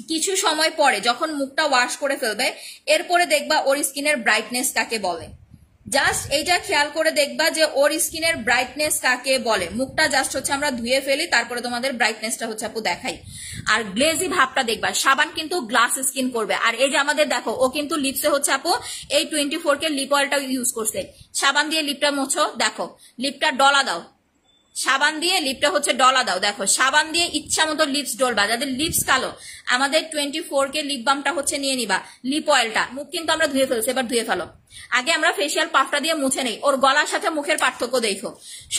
কিছু সময় পরে যখন মুখটা ওয়াশ করে ফেলবে এরপরে দেখবা ওর স্কিনের ব্রাইটনেস কাকে বলে। জাস্ট এইটা খেয়াল করে দেখবা যে ওর স্কিনের ব্রাইটনেস কাকে বলে। মুখটা জাস্ট হচ্ছে আমরা ধুয়ে ফেলি, তারপরে তোমাদের ব্রাইটনেসটা হচ্ছে আপু দেখাই। আর গ্লেজি ভাবটা দেখবা। সাবান কিন্তু গ্লাস স্কিন করবে। আর এই যে আমাদের দেখো ও কিন্তু লিপসে হচ্ছে আপু এই 24 কে লিপ অয়েলটা ইউজ করছে। সাবান দিয়ে লিপটা মোছো, দেখো লিপটা ডলা দাও, সাবান দিয়ে লিপটা হচ্ছে ডলা দাও, দেখো সাবান দিয়ে ইচ্ছা মতো লিপস ডলবা। যাদের লিপস কালো আমাদের 24 কে লিপ বামটা হচ্ছে নিয়ে নিবা, লিপ অয়েলটা। মুখ কিন্তু আমরা ধুয়ে ফেলছি, এবার ধুয়ে ফেলো। আগে আমরা ফেসিয়াল পাফটা দিয়ে মুছে নেই। ওর গলার সাথে মুখের পার্থক্য দেখো,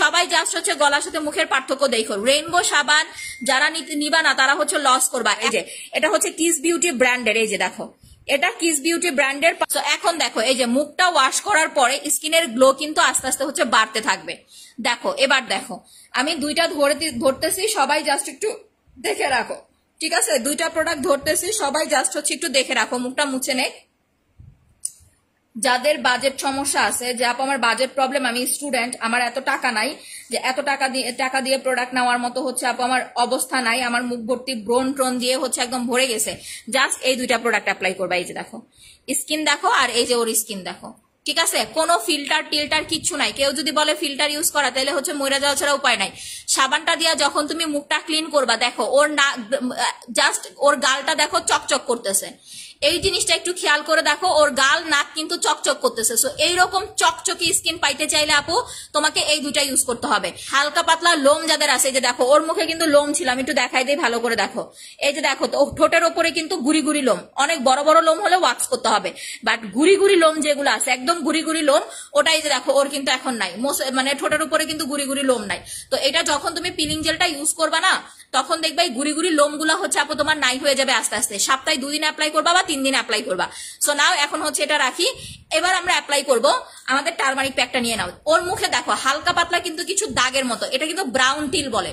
সবাই জাস্ট হচ্ছে গলার সাথে মুখের পার্থক্য দেখো। রেইনবো সাবান যারা নিবা না তারা হচ্ছে লস করবা। এই যে এটা হচ্ছে কিস বিউটি ব্র্যান্ডের, এই যে দেখো এটা কিস বিউটি ব্র্যান্ডের। এখন দেখো এই যে মুখটা ওয়াশ করার পরে স্কিনের গ্লো কিন্তু আস্তে আস্তে হচ্ছে বাড়তে থাকবে। দেখো এবার দেখো আমি দুইটা ধরতেছি, সবাই জাস্ট একটু দেখে রাখো, ঠিক আছে? দুইটা প্রোডাক্ট ধরতেছি, সবাই জাস্ট হচ্ছে একটু দেখে রাখো, মুখটা মুছে নেই। যাদের বাজেট সমস্যা আছে, যে আপু আমার বাজেট প্রবলেম, আমি স্টুডেন্ট, আমার এত টাকা নাই যে এত টাকা দিয়ে প্রোডাক্ট নেওয়ার মতো হচ্ছে আপু আমার অবস্থা নাই, আমার মুখ ভর্তি ব্রণ ট্রন দিয়ে হচ্ছে একদম ভরে গেছে, জাস্ট এই দুইটা প্রোডাক্ট অ্যাপ্লাই করবা। এই যে দেখো স্কিন দেখো, আর এই যে ওর স্কিন দেখো, ঠিক আছে? কোনো ফিল্টার টিল্টার কিচ্ছু নাই। কেউ যদি বলে ফিল্টার ইউজ করা, তাহলে হচ্ছে মরে যাওয়া ছাড়া উপায় নাই। সাবানটা দিয়া যখন তুমি মুখটা ক্লিন করবা, দেখো ওর না জাস্ট ওর গালটা দেখো চকচক করতেছে। এই জিনিসটা একটু খেয়াল করে দেখো, ওর গাল নাক কিন্তু চকচক করতেছে। সো এইরকম চকচকি স্কিন পাইতে চাইলে আপু তোমাকে এই দুইটা ইউজ করতে হবে। হালকা পাতলা লোম যাদের আছে, যে দেখো ওর মুখে কিন্তু লোম ছিল, আমি একটু দেখাই দিই ভালো করে দেখো। এই যে দেখো তো ঠোঁটের ওপরে কিন্তু গুড়ি গুড়ি লোম, অনেক বড় বড় লোম হলে ওয়াক্স করতে হবে, বাট গুড়ি গুড়ি লোম যেগুলো আছে একদম গুড়ি গুড়ি লোম, ওটাই যে দেখো ওর কিন্তু এখন নাই, মানে ঠোঁটের উপরে কিন্তু গুড়ি গুড়ি লোম নাই। তো এটা যখন তুমি পিলিং জেলটা ইউজ করবা না, তখন দেখবা এই গুড়ি গুড়ি লোমগুলো হচ্ছে আপু তোমার নাই হয়ে যাবে আস্তে আস্তে। সপ্তাহে 2 দিন অ্যাপ্লাই করবা বা 3 দিন অ্যাপ্লাই করবা। সো নাও এখন হচ্ছে এটা রাখি, এবার আমরা অ্যাপ্লাই করব আমাদের টারমারিক প্যাকটা নিয়ে নাও। ওর মুখে দেখো হালকা পাতলা কিন্তু কিছু দাগের মতো, এটা কিন্তু ব্রাউন টিল বলে।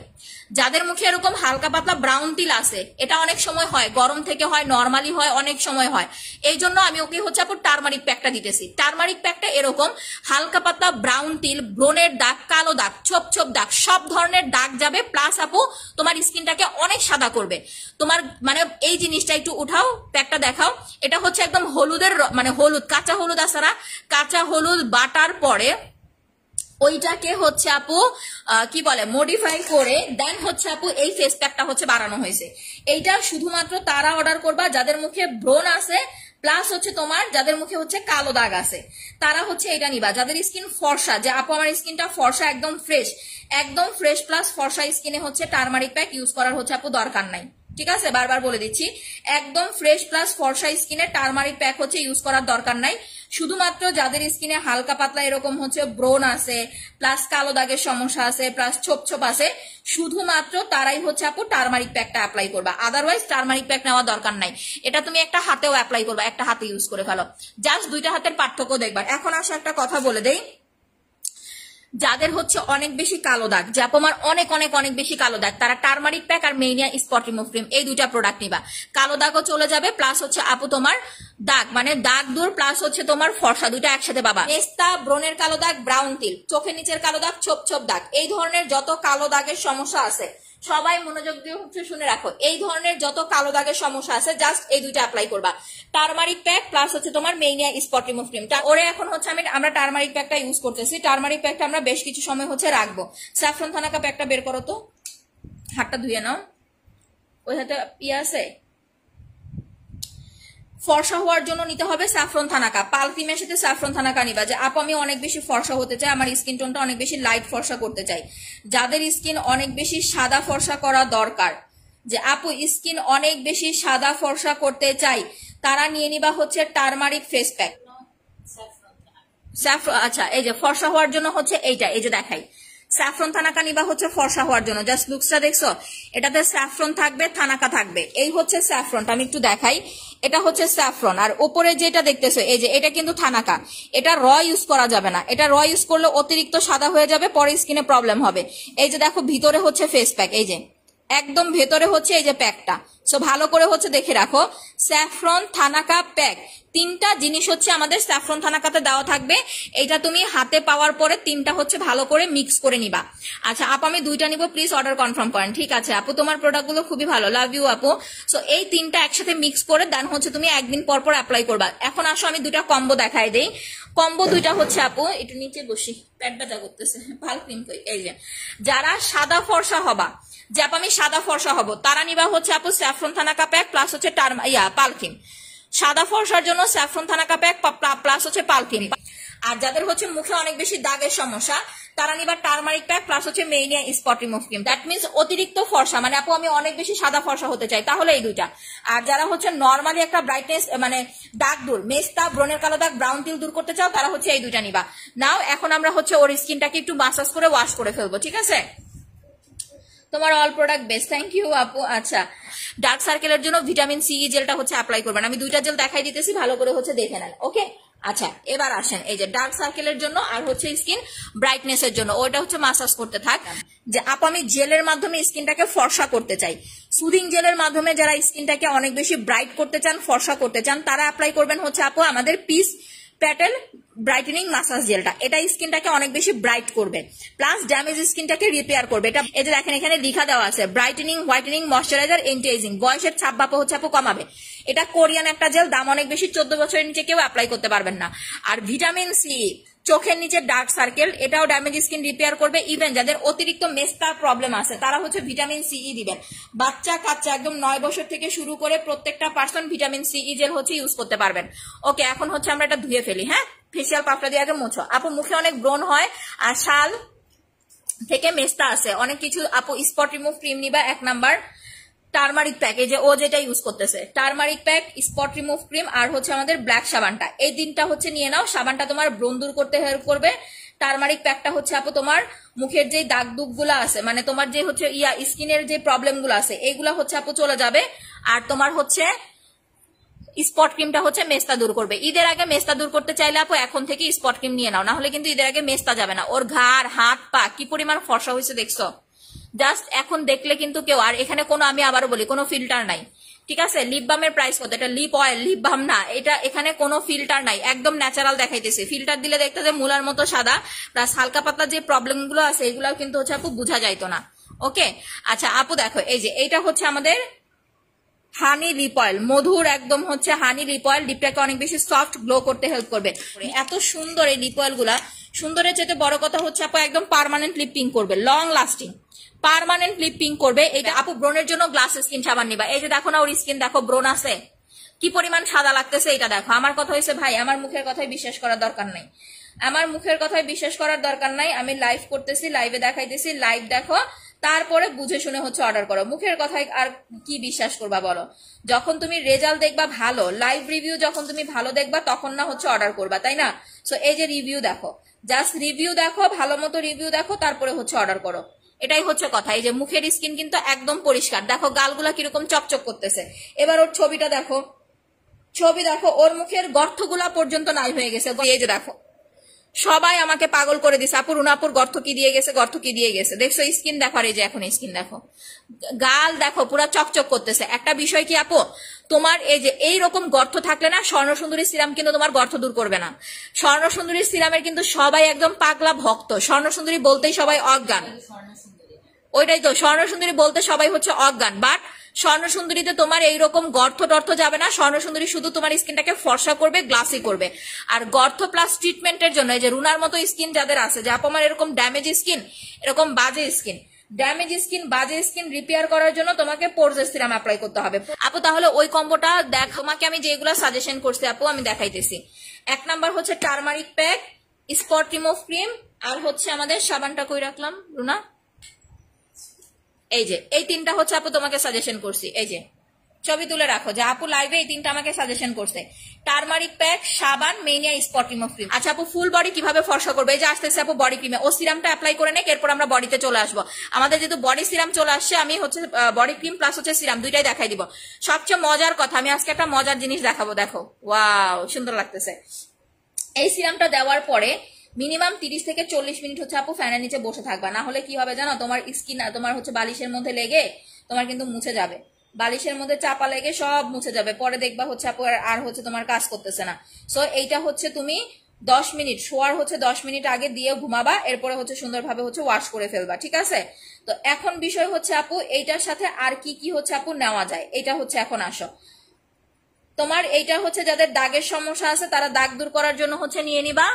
যাদের মুখে এরকম হালকা পাতলা ব্রাউন টিল আছে, এটা অনেক সময় হয় গরম থেকে হয়, নর্মালি হয়, অনেক সময় হয়। এই জন্য আমি ওকে হচ্ছে আপু টারমারিক প্যাকটা দিতেছি। টারমারিক প্যাকটা এরকম হালকা পাতলা ব্রাউন টিল, ব্রণের দাগ, কালো দাগ, ছোপ ছোপ দাগ, সব ধরনের দাগ যাবে, প্লাস আপু তোমার স্কিনটাকে অনেক সাদা করবে। তোমার মানে এই জিনিসটা একটু উঠাও, প্যাকটা দেখাও। এটা হচ্ছে একদম হলুদের মানে হলুদ, কাঁচা হলুদ আছে না, কাঁচা হলুদ বাটার পরে ওইটাকে হচ্ছে আপু কি বলে মডিফাই করে দেন হচ্ছে আপু এই ফেস প্যাকটা হচ্ছে বানানো হয়েছে। এইটা শুধুমাত্র তারা অর্ডার করবা যাদের মুখে ব্রণ আছে, প্লাস হচ্ছে তোমার যাদের মুখে হচ্ছে কালো দাগ আছে, তারা হচ্ছে এটা নিবা। যাদের স্কিন ফর্সা, যে আপু আমার স্কিনটা ফর্সা একদম ফ্রেশ প্লাস ফর্সা স্কিনে হচ্ছে টারমারিক প্যাক ইউজ করার হচ্ছে আপু দরকার নাই, ঠিক আছে? বারবার বলে দিচ্ছি, একদম ফ্রেশ প্লাস ফর্সা স্কিনে টারমারিক প্যাক হচ্ছে ইউজ করার দরকার নাই। শুধুমাত্র যাদের স্কিনে হালকা পাতলা এরকম হচ্ছে ব্রণ আছে, প্লাস কালো দাগের সমস্যা আছে, প্লাস ছোপ ছোপ আছে, শুধুমাত্র তারাই হচ্ছে আপু টারমারিক প্যাকটা অ্যাপ্লাই করবা। আদারওয়াইজ টারমারিক প্যাক নেওয়ার দরকার নাই। এটা তুমি একটা হাতেও অ্যাপ্লাই করবা, একটা হাতে ইউজ করে ফেলো, জাস্ট দুইটা হাতের পার্থক্য দেখবা। এখন আসো একটা কথা বলে দেই, যাদের হচ্ছে অনেক বেশি কালো দাগ, যে আপু আমার অনেক অনেক অনেক বেশি কালো দাগ, তারা টারমারিক প্যাক আর মেনিয়া স্পট রিমুভ ক্রিম এই দুইটা প্রোডাক্ট নিবা। কালো দাগও চলে যাবে, প্লাস হচ্ছে আপু তোমার দাগ মানে দাগ দূর, প্লাস হচ্ছে তোমার ফর্সা, দুইটা একসাথে পাবা। মেস্তা, ব্রণের কালো দাগ, ব্রাউন তিল, চোখের নিচের কালো দাগ, ছোপ ছোপ দাগ, এই ধরনের যত কালো দাগের সমস্যা আছে সবাই মনোযোগ দিয়ে হচ্ছে শুনে রাখো। এই ধরনের যত কালো দাগের সমস্যা আছে জাস্ট এই দুইটা অ্যাপ্লাই করবা, টারমারিক প্যাক প্লাস হচ্ছে তোমার মেনিয়া স্পট রিমুভ ক্রিম। ওরে এখন হচ্ছে আমরা টারমারিক প্যাকটা ইউজ করতেছি। টারমারিক প্যাকটা আমরা বেশ কিছু সময় হচ্ছে রাখবো। স্যাফরন থানাকা প্যাকটা বের করো তো, হাতটা ধুয়ে নাও, ওই হাতে ইয়ে আছে। ফর্সা হওয়ার জন্য নিতে হবে স্যাফরন থানাকা। পাল ক্রিমের সাথে স্যাফরন থানাকা নিবা। যে আপু আমি অনেক বেশি ফর্সা হতে চাই, আমার স্কিন টোনটা অনেক বেশি লাইট ফর্সা করতে চাই, যাদের স্কিন অনেক বেশি সাদা ফর্সা করা দরকার, যে আপু স্কিন অনেক বেশি সাদা ফর্সা করতে চাই, তারা নিয়ে নিবা হচ্ছে টারমারিক ফেস প্যাক। আচ্ছা এই যে ফর্সা হওয়ার জন্য হচ্ছে এইটা, এই যে দেখাই, স্যাফরন থানাকা নিবা হচ্ছে ফর্সা হওয়ার জন্য। জাস্ট লুকসটা দেখছো, এটাতে স্যাফরন থাকবে, থানাকা থাকবে। এই হচ্ছে স্যাফরনটা, আমি একটু দেখাই, এটা হচ্ছে স্যাফরন। আর উপরে যেটা দেখতেছো এই যে এটা কিন্তু থানাকা, এটা র ইউজ করা যাবে না, এটা র ইউজ করলে অতিরিক্ত সাদা হয়ে যাবে, পরে স্কিনে প্রবলেম হবে। এই যে দেখো ভিতরে হচ্ছে ফেস প্যাক, এই যে একদম ভেতরে হচ্ছে এই যে প্যাকটা। সো ভালো করে হচ্ছে দেখে রাখো, স্যাফরন থানাকা প্যাক, তিনটা জিনিস হচ্ছে আমাদের স্যাফরন থানাকাতে দেওয়া থাকবে। এটা তুমি হাতে পাওয়ার পরে তিনটা হচ্ছে ভালো করে মিক্স করে নিবা। আচ্ছা আপু আমি দুইটা নিব, প্লিজ অর্ডার কনফার্ম করেন। ঠিক আছে আপু, তোমার প্রোডাক্ট গুলো খুবই ভালো, লাভ ইউ আপু। সো এই তিনটা একসাথে মিক্স করে দেন হচ্ছে তুমি একদিন পর পর অ্যাপ্লাই করবা। এখন আসো আমি দুইটা কম্বো দেখাই দেই। কম্বো দুইটা হচ্ছে আপু, একটু নিচে বসি, পেট ব্যথা করতেছে, ভালো ক্রিম কই। এই যে যারা সাদা ফর্সা হবা, যে আপু আমি সাদা ফর্সা হব, তারা নিবা হচ্ছে আপু স্যাফরন থানাকা প্যাক প্লাস হচ্ছে পালকিন। সাদা ফর্সার জন্য স্যাফরন থানাকা প্যাক প্লাস হচ্ছে পালকিন। আর যাদের হচ্ছে মুখে অনেক বেশি দাগের সমস্যা, তারা নিবা টার্মারিক প্যাক প্লাস হচ্ছে মেইনিয়া spot remove cream. That means অতিরিক্ত ফর্সা, মানে আপু আমি অনেক বেশি সাদা ফর্সা হতে চাই, তাহলে এই দুইটা। আর যারা হচ্ছে নর্মালি একটা ব্রাইটনেস মানে দাগ দূর, মেস্তা, ব্রণের কালো দাগ, ব্রাউন টিল দূর করতে চাও, তারা হচ্ছে এই দুইটা নিবা। নাও এখন আমরা হচ্ছে ওর স্কিনটাকে একটু মাসাজ করে ওয়াশ করে ফেলবো, ঠিক আছে? তোমার all product best, thank you আপু। আচ্ছা ডার্ক সার্কেলের জন্য ভিটামিন সি জেলটা হচ্ছে অ্যাপ্লাই করবেন, আমি দুইটা জেল দেখাই দিতেছি, ভালো করে হচ্ছে দেখে নেন, ওকে? আচ্ছা এবার আসেন এই যে ডার্ক সার্কেলের জন্য আর হচ্ছে স্কিন ব্রাইটনেস এর জন্য, ওইটা হচ্ছে মাসাজ করতে থাক। যে আপু আমি জেলের মাধ্যমে স্কিনটাকে ফর্সা করতে চাই, সুদিং জেলের মাধ্যমে যারা স্কিনটাকে অনেক বেশি ব্রাইট করতে চান, ফর্সা করতে চান, তারা অ্যাপ্লাই করবেন হচ্ছে আপু আমাদের পিস প্যাটেল ব্রাইটেনিং মাসাজ জেলটা। এটা স্কিনটাকে অনেক বেশি ব্রাইট করবে, প্লাস ড্যামেজ স্কিনটাকে রিপেয়ার করবে। এটা এই যে দেখেন এখানে লেখা দেওয়া আছে brightening, whitening, moisturiser, anti ageing, বয়সের ছাপ বাপা হচ্ছে আপু কমাবে। এটা কোরিয়ান একটা জেল, দাম অনেক বেশি, 14 বছরের নিচে কেউ অ্যাপ্লাই করতে পারবেন না। আর ভিটামিন সি চোখের নিচে ডার্ক সার্কেল, এটাও ড্যামেজ স্কিন রিপেয়ার করবে। ইভেন যাদের অতিরিক্ত মেস্তার প্রবলেম আছে তারা হচ্ছে ভিটামিন সিই দিবেন। বাচ্চা কাচ্চা একদম 9 বছর থেকে শুরু করে প্রত্যেকটা পার্সন ভিটামিন সিই জেল হচ্ছে ইউজ করতে পারবেন। ওকে এখন হচ্ছে আমরা এটা ধুয়ে ফেলি। হ্যাঁ ফেসিয়াল পাফটা দিয়ে আগে মুছো। আপু মুখে অনেক ব্রণ হয় আর শাল থেকে মেস্তা আছে, অনেক কিছু আপু স্পট রিমুভ ক্রিম নিবা। 1 নাম্বার টার্মারিক প্যাক, এই যে ও যেটা ইউজ করতেছে turmeric pack, spot remove cream আর হচ্ছে আমাদের ব্ল্যাক সাবানটা, এই দিনটা হচ্ছে নিয়ে নাও। সাবানটা তোমার ব্রণ দূর করতে হেল্প করবে, টার্মারিক প্যাকটা হচ্ছে আপু তোমার মুখের যে দাগ দুগ গুলা আছে, মানে তোমার যে হচ্ছে স্কিনের যে প্রবলেম গুলো আছে এইগুলা হচ্ছে আপু চলে যাবে। আর তোমার হচ্ছে স্পট ক্রিমটা হচ্ছে মেস্তা দূর করবে। ঈদের আগে মেস্তা দূর করতে চাইলে আপু এখন থেকে স্পট ক্রিম নিয়ে নাও, না হলে কিন্তু ঈদের আগে মেস্তা যাবে না। ওর ঘাড় হাত পা কি পরিমাণ ফর্সা হয়েছে দেখছো, জাস্ট এখন দেখলে কিন্তু কেউ। আর এখানে কোনো, আমি আবারও বলি, কোনো ফিল্টার নাই, ঠিক আছে? লিপ বামের প্রাইস কত? এটা লিপ অয়েল, লিপ বাম না, এটা এখানে কোনো ফিল্টার নাই, একদম ন্যাচারাল দেখাইতেছে। ফিল্টার দিলে দেখতে যে মূলার মতো সাদা, প্লাস হালকা পাতলা যে প্রবলেম গুলো আছে এগুলাও কিন্তু হচ্ছে আপু বোঝা যাইতো না। ওকে আচ্ছা আপু দেখো এই যে এইটা হচ্ছে আমাদের হানি লিপ অয়েল, মধুর একদম হচ্ছে হানি লিপ অয়েল, লিপটাকে অনেক বেশি সফট গ্লো করতে হেল্প করবে। এত সুন্দর এই লিপ অয়েল গুলা, সুন্দরের চেয়ে বড় কথা হচ্ছে আপু একদম পার্মানেন্ট লিপ পিঙ্ক করবে, long lasting permanent lip pink করবে। এটা আপু ব্রণের জন্য গ্লাস স্কিন সাবান নিবা। এই যে দেখো না ওর স্কিন দেখো, ব্রণ আছে, কি পরিমাণ সাদা লাগতেছে এটা দেখো। আমার কথা হয়েছে ভাই, আমার মুখের কথাই বিশ্বাস করার দরকার নাই, আমার মুখের কথাই বিশ্বাস করার দরকার নাই। আমি লাইভ করতেছি, লাইভে দেখাইতেছি, লাইভ দেখো, তারপরে বুঝে শুনে হচ্ছে অর্ডার করো। মুখের কথায় আর কি বিশ্বাস করবা বলো? যখন তুমি রেজাল্ট দেখবা ভালো, লাইভ রিভিউ যখন তুমি ভালো দেখবা তখন না হচ্ছে অর্ডার করবা, তাই না? সো এই যে রিভিউ দেখো, জাস্ট রিভিউ দেখো, ভালো মতো রিভিউ দেখো, তারপরে হচ্ছে অর্ডার করো, এটাই হচ্ছে কথা। এই যে মুখের স্কিন কিন্তু একদম পরিষ্কার, দেখো গালগুলা কিরকম চকচক করতেছে। এবার ওর ছবিটা দেখো, ছবি দেখো, ওর মুখের গর্তগুলা পর্যন্ত নাই হয়ে গেছে। এই যে দেখো সবাই আমাকে পাগল করে দিছে, আপু রুনাপুর গর্ত কি দিয়ে গেছে, গর্ত কি দিয়ে গেছে, দেখছো স্কিন দেখো। আর এই যে এখন স্কিন দেখো, গাল দেখো পুরা চকচক করতেছে। একটা বিষয় কি আপু, তোমার এই যে এইরকম গর্ত থাকলে না, স্বর্ণ সুন্দরী সিরাম কিন্তু তোমার গর্ত দূর করবে না। স্বর্ণ সুন্দরী সিরামের কিন্তু সবাই একদম পাগলা ভক্ত, স্বর্ণ সুন্দরী বলতেই সবাই অজ্ঞান। ওইটাই তো, স্বর্ণ সুন্দরী বলতে সবাই হচ্ছে অজ্ঞান, বাট স্বর্ণ সুন্দরীতে তোমার এইরকম গর্ত টর্থ যাবে না। স্বর্ণ সুন্দরী শুধু তোমার স্কিনটাকে ফর্সা করবে, গ্লাসি করবে। আর গর্ত প্লাস ট্রিটমেন্টের জন্য এই যে রুনার মতো স্কিন যাদের আছে, যে আপু আমার এরকম ড্যামেজ স্কিন, এরকম বাজে স্কিন, ড্যামেজ স্কিন বাজে স্কিন রিপেয়ার করার জন্য তোমাকে পোরজেস সিরাম অ্যাপ্লাই করতে হবে আপু। তাহলে ওই কম্বোটা দেখ, তোমাকে আমি যেগুলো সাজেশন করছি আপু আমি দেখাইতেছি। 1 নাম্বার হচ্ছে turmeric pack, spot remove cream, আর হচ্ছে আমাদের সাবানটা কই রাখলাম রুনা, এই যে এই 3টা হচ্ছে আপু তোমাকে সাজেশন করছি। এই যে ছবি তুলে রাখো যে আপু লাইভে এই 3টা আমাকে সাজেশন করছে, টার্মারিক প্যাক, সাবান, মেনিয়া স্পট রিমুভ ক্রিম। আচ্ছা আপু ফুল বডি কিভাবে ফর্সা করবে? এই যে আসতেছে আপু বডি ক্রিমে, ও সিরামটা অ্যাপ্লাই করে নেক, এরপর আমরা বডিতে চলে আসবো। আমাদের যেহেতু বডি সিরাম চলে আসছে, আমি হচ্ছে বডি ক্রিম প্লাস হচ্ছে সিরাম দুইটাই দেখাই দিব। সবচেয়ে মজার কথা, আমি আজকে একটা মজার জিনিস দেখাবো, দেখো ওয়াও সুন্দর লাগতেছে। এই সিরামটা দেওয়ার পরে মিনিমাম 30 থেকে 40 মিনিট হচ্ছে আপু ফ্যানের নিচে বসে থাকবা, না হলে কি হবে জানো, তোমার স্কিন তোমার হচ্ছে বালিশের মধ্যে লেগে তোমার কিন্তু মুছে যাবে, বালিশের মধ্যে চাপা লেগে সব মুছে যাবে, পরে দেখবা হচ্ছে আপু আর হচ্ছে তোমার কাজ করতেছে না। সো এইটা হচ্ছে তুমি 10 মিনিট শোয়ার হচ্ছে 10 মিনিট আগে দিয়ে ঘুমাবা, এরপরে হচ্ছে সুন্দরভাবে হচ্ছে ওয়াশ করে ফেলবা, ঠিক আছে? তো এখন বিষয় হচ্ছে আপু এইটার সাথে আর কি কি হচ্ছে আপু নেওয়া যায়, এটা হচ্ছে এখন আসো। তোমার এইটা হচ্ছে যাদের দাগের সমস্যা আছে তারা দাগ দূর করার জন্য হচ্ছে নিয়ে নিবা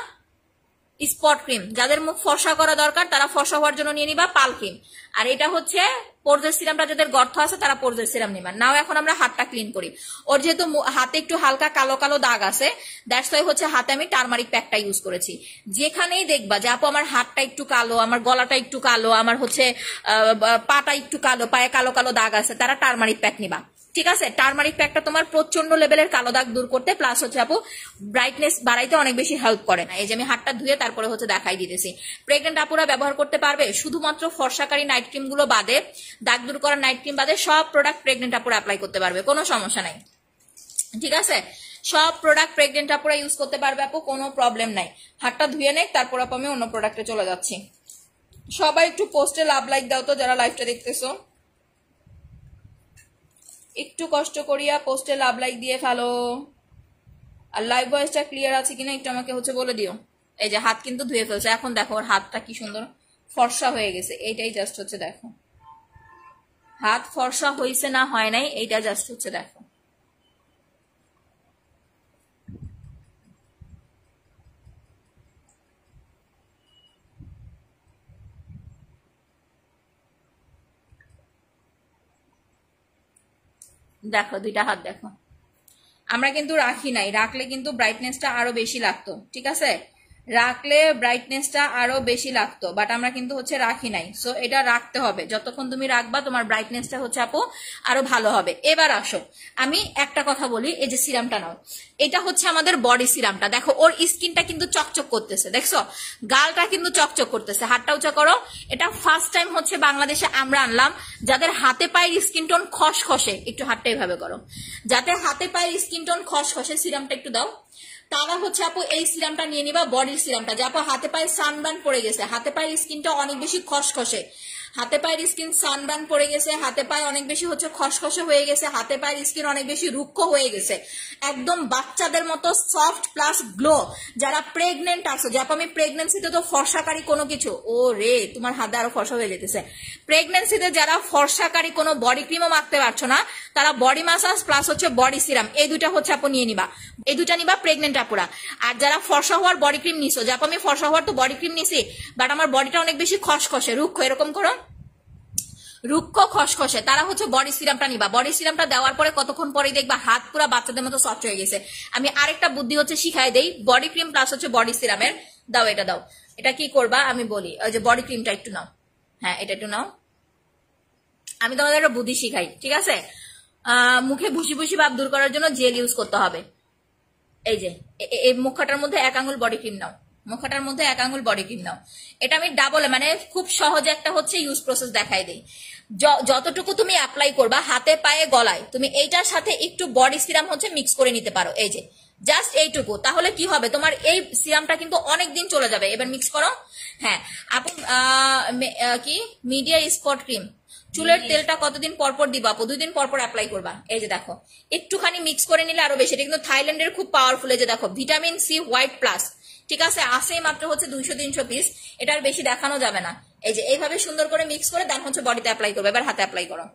স্পট ক্রিম, যাদের মুখ ফর্সা করা দরকার তারা ফর্সা হওয়ার জন্য নিয়ে নিবা পাল ক্রিম, আর এটা হচ্ছে পোরজের সিরামটা যাদের গর্ত আছে তারা পোরজের সিরাম নিবা। নাও এখন আমরা হাতটা ক্লিন করি। ওর যেহেতু হাতে একটু হালকা কালো কালো দাগ আছে, দ্যাটস ওয়াই হচ্ছে হাতে আমি টারমারিক প্যাকটা ইউজ করেছি। যেখানেই দেখবা যে আপু আমার হাতটা একটু কালো, আমার গলাটা একটু কালো, আমার হচ্ছে পাটা একটু কালো, পায়ে কালো কালো দাগ আছে, তারা টারমারিক প্যাক নিবা, ঠিক আছে? টারমারিক প্যাকটা তোমার প্রচন্ড লেভেলের কালো দাগ দূর করতে প্লাস হচ্ছে আপু ব্রাইটনেস বাড়াইতে অনেক বেশি হেল্প করে। এই যে আমি হাতটা ধুয়ে তারপরে হচ্ছে দেখাই দিতেছি। প্রেগনেন্ট আপুরা ব্যবহার করতে পারবে, শুধুমাত্র ফর্সাকারী নাইট ক্রিম গুলো বাদে, দাগ দূর করা নাইট ক্রিম বাদে সব প্রোডাক্ট প্রেগনেন্ট আপুরা অ্যাপ্লাই করতে পারবে, কোনো সমস্যা নাই, ঠিক আছে? সব প্রোডাক্ট প্রেগনেন্ট আপুরা ইউজ করতে পারবে আপু, কোনো প্রবলেম নাই। হাতটা ধুয়ে নেই তারপর আপু আমি অন্য প্রোডাক্টে চলে যাচ্ছি। সবাই একটু পোস্টে লাভ লাইক দাও তো যারা লাইভটা দেখতেছো, একটু কষ্ট করিয়া পোস্টে লাভ লাইক দিয়ে ফেলো। আর লাইভ ভয়েসটা ক্লিয়ার আছে কিনা একটু আমাকে হচ্ছে বলে দিও। এই যে হাত কিন্তু ধুয়ে ফেলছে, এখন দেখো ওর হাতটা কি সুন্দর ফর্সা হয়ে গেছে, এইটাই জাস্ট হচ্ছে দেখো হাত ফর্সা হয়েছে না হয় নাই, এইটা জাস্ট হচ্ছে দেখো। দেখো দুইটা হাত দেখো, আমরা কিন্তু রাখি নাই, রাখলে কিন্তু ব্রাইটনেসটা আরো বেশি লাগতো, ঠিক আছে? রাখলে ব্রাইটনেসটা আরো বেশি লাগতো, বাট আমরা কিন্তু হচ্ছে রাখি নাই। সো এটা রাখতে হবে, যতক্ষণ তুমি রাখবা তোমার ব্রাইটনেসটা হচ্ছে আপু আরো ভালো হবে। এবার আসো আমি একটা কথা বলি, এই যে সিরামটা নাও, এটা হচ্ছে আমাদের বডি সিরামটা। দেখো ওর স্কিনটা কিন্তু চকচক করতেছে, দেখছো গালটা কিন্তু চকচক করতেছে, হাতটা উঁচা করো। এটা ফার্স্ট টাইম হচ্ছে বাংলাদেশে আমরা আনলাম, যাদের হাতে পায়ের স্কিন টোন খসখসে, একটু হাতটা এইভাবে করো, যাদের হাতে পায়ের স্কিন টোন খসখসে সিরামটা একটু দাও, তারা হচ্ছে আপু এই সিরামটা নিয়ে নিবা, বডির সিরামটা। যে আপু হাতে পায়ে সানবার্ন পড়ে গেছে, হাতে পায়ের স্কিনটা অনেক বেশি খসখসে, হাতে পায়ের স্কিন সানবার্ন পড়ে গেছে, হাতে পায়ে অনেক বেশি হচ্ছে খসখসে হয়ে গেছে, হাতে পায়ের স্কিন অনেক বেশি রুক্ষ হয়ে গেছে, একদম বাচ্চাদের মতো সফট প্লাস গ্লো, যারা প্রেগনেন্ট আছো, যে আপু আমি প্রেগনেন্সিতে তো ফর্সাকারী কোনো কিছু, ও রে তোমার হাতে আরো ফর্সা হয়ে যেতেছে, প্রেগনেন্সিতে যারা ফর্সাকারী কোনো বডি ক্রিমও মাখতে পারছো না, তারা বডি মাসাজ প্লাস হচ্ছে বডি সিরাম এই দুইটা হচ্ছে আপু নিয়ে নিবা, এই দুইটা নিবা প্রেগনেন্ট আপুরা। আর যারা ফর্সা হওয়ার বডি ক্রিম নিছো, যে আপু আমি ফর্সা হওয়ার তো বডি ক্রিম নিছি বাট আমার বডিটা অনেক বেশি খসখসে রুক্ষ, এরকম করো রুক্ষ খসখসে, তারা হচ্ছে বডি সিরামটা নিবা। বডি সিরামটা দেওয়ার পরে কতক্ষণ পরে দেখবা হাত পুরা বাচ্চাদের মতো সফট হয়ে গেছে। আমি আরেকটা বুদ্ধি হচ্ছে শিখাই দেই, বডি ক্রিম প্লাস হচ্ছে বডি সিরামের দাও, এটা দাও। এটা কি করবা আমি বলি, ওই যে বডি ক্রিমটা একটু নাও, হ্যাঁ এটা একটু নাও, আমি তোমাদের একটা বুদ্ধি শিখাই, ঠিক আছে? মুখে ভুসি ভুসি ভাব দূর করার জন্য জেল ইউজ করতে হবে। এই যে এই মুখটার মধ্যে 1 আঙ্গুল বডি ক্রিম নাও, মুখটার মধ্যে 1 আঙ্গুল বডি ক্রিম নাও। এটা আমি ডাবল মানে খুব সহজে একটা হচ্ছে ইউজ প্রসেস দেখাই দিই। যতটুকু তুমি অ্যাপ্লাই করবা হাতে পায়ে গলায়, তুমি এইটার সাথে একটু বডি সিরাম হচ্ছে মিক্স করে নিতে পারো, এই যে জাস্ট এইটুকু। তাহলে কি হবে, তোমার এই সিরামটা কিন্তু অনেক দিন চলে যাবে। এবার মিক্স করো। হ্যাঁ আপু কি মিডিয়া স্পট ক্রিম, চুলের তেলটা কতদিন পর পর দিবা আপু? 2 দিন পর পর অ্যাপ্লাই করবা। এই যে দেখো একটুখানি মিক্স করে নিলে আরো বেশি, এটা কিন্তু থাইল্যান্ডের খুব পাওয়ারফুল। এই যে দেখো ভিটামিন সি হোয়াইট প্লাস, ঠিক আছে? আসেই মাত্র হচ্ছে 200-300 পিস, এটার বেশি দেখানো যাবে না। এই যে এইভাবে সুন্দর করে মিক্স করে দেন হচ্ছে বডিতে অ্যাপ্লাই করবে। এবার হাতে অ্যাপ্লাই করো,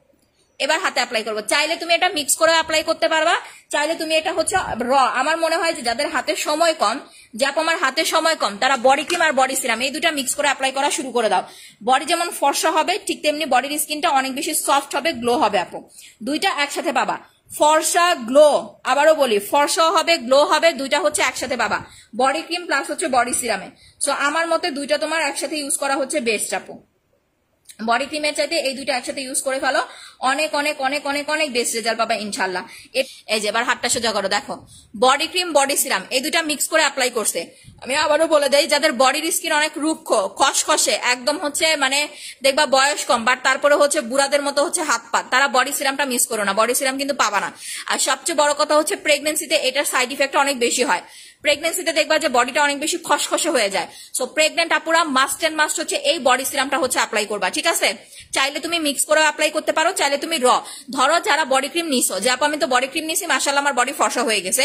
এবার হাতে অ্যাপ্লাই করবো। চাইলে তুমি এটা মিক্স করে অ্যাপ্লাই করতে পারবা, চাইলে তুমি এটা হচ্ছে র। আমার মনে হয় যে যাদের হাতে সময় কম, যে আপু আমার হাতে সময় কম, তারা বডি ক্রিম আর বডি সিরাম এই দুটা মিক্স করে অ্যাপ্লাই করা শুরু করে দাও। বডি যেমন ফর্সা হবে ঠিক তেমনি বডির স্কিনটা অনেক বেশি সফট হবে, গ্লো হবে আপু। দুইটা একসাথে পাবা, ফর্সা গ্লো। আবারও বলি ফর্সা হবে গ্লো হবে, দুইটা হচ্ছে একসাথে পাবা, বডি ক্রিম প্লাস হচ্ছে বডি সিরামে। সো আমার মতে দুইটা তোমার একসাথে ইউজ করা হচ্ছে বেস্ট আপু। বডি ক্রিমের চাইতে এই দুইটা একসাথে ইউজ করে ফেলো, অনেক অনেক অনেক অনেক অনেক বেস্ট রেজাল্ট পাবা ইনশাল্লাহ। এই যে এবার হাতটা সোজা করো, দেখো বডি ক্রিম বডি সিরাম এই দুইটা মিক্স করে অ্যাপ্লাই করছে। আমি আবারও বলে দেই, যাদের বডির স্কিন অনেক রুক্ষ খসখসে একদম হচ্ছে মানে দেখবা বয়স কম বাট তারপরে হচ্ছে বুড়াদের মতো হচ্ছে হাত পা, তারা বডি সিরামটা মিস করো না, বডি সিরাম কিন্তু পাবা না। আর সবচেয়ে বড় কথা হচ্ছে প্রেগনেন্সিতে এটার সাইড ইফেক্ট অনেক বেশি হয়। প্রেগনেন্সিতে দেখবা যে বডিটা অনেক বেশি খসখসে হয়ে যায়। সো প্রেগনেন্ট আপুরা মাস্ট এন্ড মাস্ট হচ্ছে এই বডি সিরামটা হচ্ছে অ্যাপ্লাই করবা, ঠিক আছে? চাইলে তুমি মিক্স করে অ্যাপ্লাই করতে পারো, চাইলে তাহলে তুমি ধরো যারা বডি ক্রিম নিছো, যে আপু আমি তো বডি ক্রিম নিছি মাশাআল্লাহ আমার বডি ফর্সা হয়ে গেছে,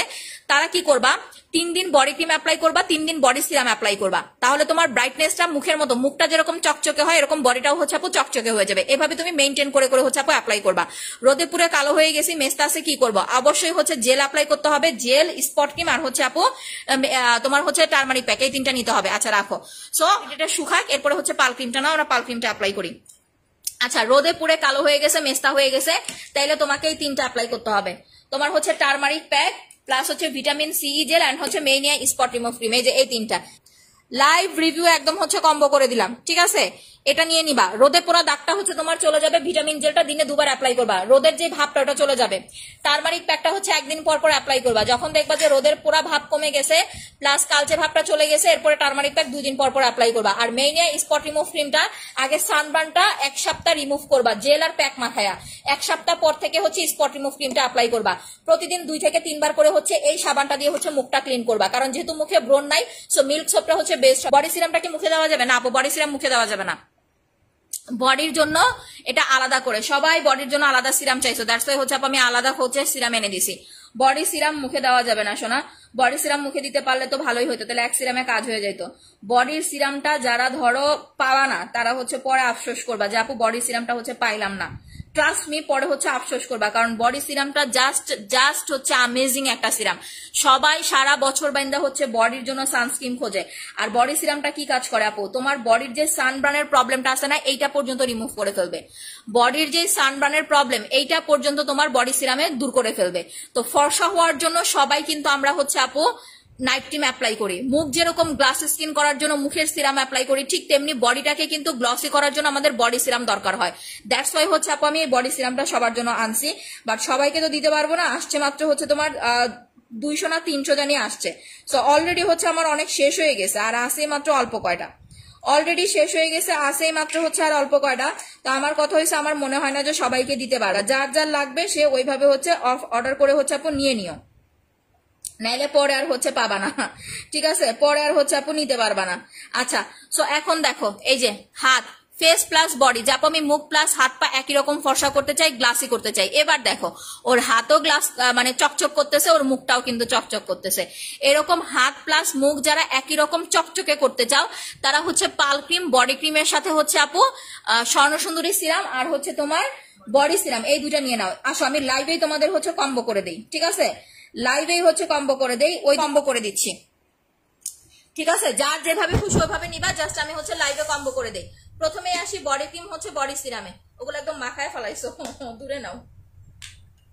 তারা কি করবা 3 দিন বডি ক্রিম অ্যাপ্লাই করবা, 3 দিন বডি সিরাম অ্যাপ্লাই করবা, তাহলে তোমার ব্রাইটনেসটা মুখের মতো, মুখটা যেরকম চকচকে হয় এরকম বডিটাও হচ্ছে আপু চকচকে হয়ে যাবে। এভাবে তুমি মেইনটেইন করে করে হচ্ছে আপু অ্যাপ্লাই করবা। রোদে পুরো কালো হয়ে গেছি, মেস্তা আছে, কি করবো, অবশ্যই হচ্ছে জেল অ্যাপ্লাই করতে হবে, জেল, স্পট ক্রিম আর হচ্ছে আপু তোমার হচ্ছে টারমারিক প্যাক, এই 3টা নিতে হবে। আচ্ছা রাখো। সো এটা শুকাক, এরপরে হচ্ছে পাল ক্রিমটা নাও, আমরা পাল ক্রিমটা অ্যাপ্লাই করি। আচ্ছা রোদে পুরে কালো হয়ে গেছে, মেস্তা হয়ে গেছে, তাইলে তোমাকে এই 3টা অ্যাপ্লাই করতে হবে। তোমার হচ্ছে টারমারিক প্যাক প্লাস হচ্ছে ভিটামিন সি জেল এন্ড হচ্ছে মেনিয়া স্পট রিমুভ ক্রিম, এই যে এই 3টা লাইভ রিভিউ একদম হচ্ছে কম্বো করে দিলাম, ঠিক আছে? এটা নিয়ে নিবা। রোদে পোড়া দাগটা হচ্ছে তোমার চলে যাবে, ভিটামিন জেলটা দিনে 2বার অ্যাপ্লাই করবা, রোদের যে ভাবটা ওটা চলে যাবে। টারমারিক প্যাকটা হচ্ছে 1 দিন পর পর অ্যাপ্লাই করবা, যখন দেখবা যে রোদের পোড়া ভাব কমে গেছে প্লাস কালচে ভাবটা চলে গেছে, এরপরে টারমারিক প্যাক 2 দিন পর পর অ্যাপ্লাই করবা। আর মেইনিয়া স্পট রিমুভ ক্রিমটা আগে সানবার্নটা 1 সপ্তাহ রিমুভ করবা, জেল আর প্যাক মাখায়া 1 সপ্তাহ পর থেকে হচ্ছে স্পট রিমুভ ক্রিমটা অ্যাপ্লাই করবা। প্রতিদিন 2 থেকে 3 বার করে হচ্ছে এই সাবানটা দিয়ে হচ্ছে মুখটা ক্লিন করবা, কারণ যেহেতু মুখে ব্রণ নাই, সো মিল্ক সোপটা হচ্ছে বেস্ট। বডি সিরামটা কি মুখে দেওয়া যাবে না আপু? বডি সিরাম মুখে দেওয়া যাবে না, বডির জন্য এটা আলাদা করে, সবাই বডির জন্য আলাদা সিরাম চাইছো, দ্যাটস ওয়াই হচ্ছে আমি আলাদা হচ্ছে সিরাম এনে দিছি। বডি সিরাম মুখে দেওয়া যাবে না সোনা, বডি সিরাম মুখে দিতে পারলে তো ভালোই হতো, তাহলে এক সিরামে কাজ হয়ে যেত। বডির সিরামটা যারা ধরো পাওয়া না তারা হচ্ছে পরে আফসোস করবা যে আপু বডি সিরামটা হচ্ছে পাইলাম না, ট্রাস্ট মি পরে হচ্ছে আফসোস করবা, কারণ বডি সিরামটা জাস্ট হচ্ছে আমেজিং একটা সিরাম। সবাই সারা বছর বাইন্দা হচ্ছে বডির জন্য সানস্ক্রিন খোঁজে, আর বডি সিরামটা কি কাজ করে আপু, তোমার বডির যে সানবার্নের প্রবলেমটা আছে না এইটা পর্যন্ত রিমুভ করে ফেলবে, বডির যে সানবার্নের প্রবলেম এইটা পর্যন্ত তোমার বডি সিরামে দূর করে ফেলবে। তো ফর্সা হওয়ার জন্য সবাই কিন্তু আমরা হচ্ছে আপু নাইট ক্রিম অ্যাপ্লাই করি, মুখ যেরকম গ্লাস স্কিন করার জন্য মুখের সিরাম অ্যাপ্লাই করি, ঠিক তেমনি বডিটাকে কিন্তু গ্লসি করার জন্য আমাদের বডি সিরাম দরকার হয়। দ্যাটস ওয়াই হচ্ছে আপু আমি এই বডি সিরামটা সবার জন্য আনছি, বাট সবাইকে তো দিতে পারবো না, আসছে মাত্র হচ্ছে তোমার 200 না 300 জানি আসছে। সো অলরেডি হচ্ছে আমার অনেক শেষ হয়ে গেছে, আর আসে মাত্র অল্প কয়টা, অলরেডি শেষ হয়ে গেছে, আসেই মাত্র হচ্ছে আর অল্প কয়টা। তো আমার কথা হয়েছে আমার মনে হয় না যে সবাইকে দিতে পারা, যার যার লাগবে সে ওইভাবে হচ্ছে অর্ডার করে হচ্ছে আপু নিয়ে নিও, নাইলে পরে আর হচ্ছে পাবা না, ঠিক আছে? পরে আর হচ্ছে আপু নিতে পারবা না। আচ্ছা সো এখন দেখো এই যে হাত, ফেস প্লাস বডি, যাপ আমি মুখ প্লাস হাত পা একই রকম ফর্সা করতে চাই, গ্লাসি করতে চাই। এবার দেখো ওর হাতও গ্লাস মানে চকচক করতেছে, ওর মুখটাও কিন্তু চকচক করতেছে। এরকম হাত প্লাস মুখ যারা একই রকম চকচকে করতে চাও তারা হচ্ছে পাল ক্রিম বডি ক্রিমের সাথে হচ্ছে আপু স্বর্ণ সুন্দরী সিরাম আর হচ্ছে তোমার বডি সিরাম, এই 2টা নিয়ে নাও। আসো আমি লাইভেই তোমাদের হচ্ছে কম্বো করে দিই, ঠিক আছে? লাইভেই হচ্ছে কম্বো করে দেই, ওই কম্বো করে দিচ্ছি, ঠিক আছে? যার যেভাবে খুশি ওইভাবে নিবা, জাস্ট আমি হচ্ছে লাইভে কম্বো করে দেই। প্রথমে আসি বডি ক্রিম হচ্ছে বডি সিরামে, ওগুলো একদম মাখায় ফেলাইছো, দূরে নাও,